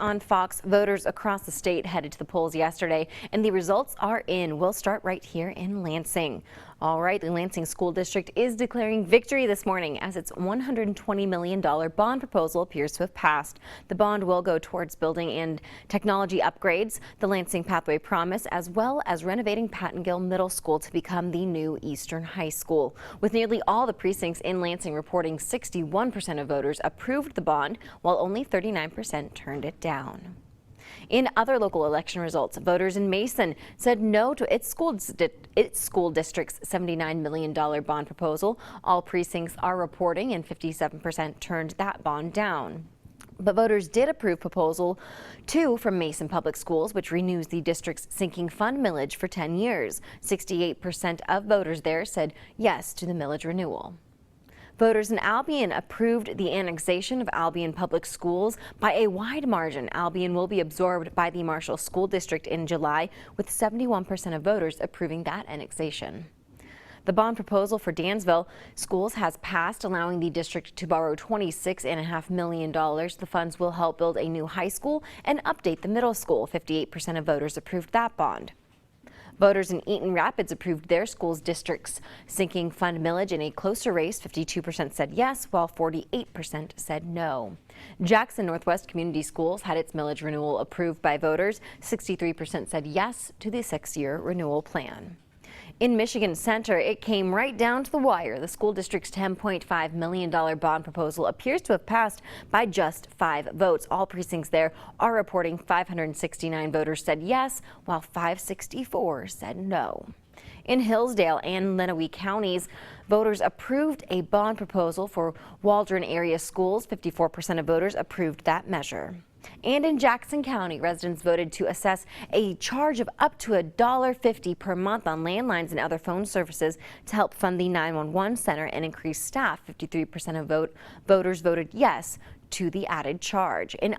on Fox. Voters across the state headed to the polls yesterday, and the results are in. We'll start right here in Lansing. All right, the Lansing School District is declaring victory this morning as its $120 million bond proposal appears to have passed. The bond will go towards building and technology upgrades, the Lansing Pathway Promise, as well as renovating Pattongill Middle School to become the new Eastern High School. With nearly all the precincts in Lansing reporting 61% of voters approved the bond, while only 39% turned it down. In other local election results, voters in Mason said no to its school district's $79 million bond proposal. All precincts are reporting, and 57% turned that bond down. But voters did approve Proposal 2 from Mason Public Schools, which renews the district's sinking fund millage for 10 years. 68% of voters there said yes to the millage renewal. Voters in Albion approved the annexation of Albion Public Schools by a wide margin. Albion will be absorbed by the Marshall School District in July, with 71% of voters approving that annexation. The bond proposal for Dansville schools has passed, allowing the district to borrow $26.5 million. The funds will help build a new high school and update the middle school. 58% of voters approved that bond. Voters in Eaton Rapids approved their school's district's sinking fund millage in a closer race. 52% said yes, while 48% said no. Jackson Northwest Community Schools had its millage renewal approved by voters. 63% said yes to the 6-year renewal plan. In Michigan Center, it came right down to the wire. The school district's $10.5 million bond proposal appears to have passed by just 5 votes. All precincts there are reporting 569 voters said yes, while 564 said no. In Hillsdale and Lenawee counties, voters approved a bond proposal for Waldron area schools. 54% of voters approved that measure. And in Jackson County, residents voted to assess a charge of up to $1.50 per month on landlines and other phone services to help fund the 911 center and increase staff. 53% of voters voted yes to the added charge. In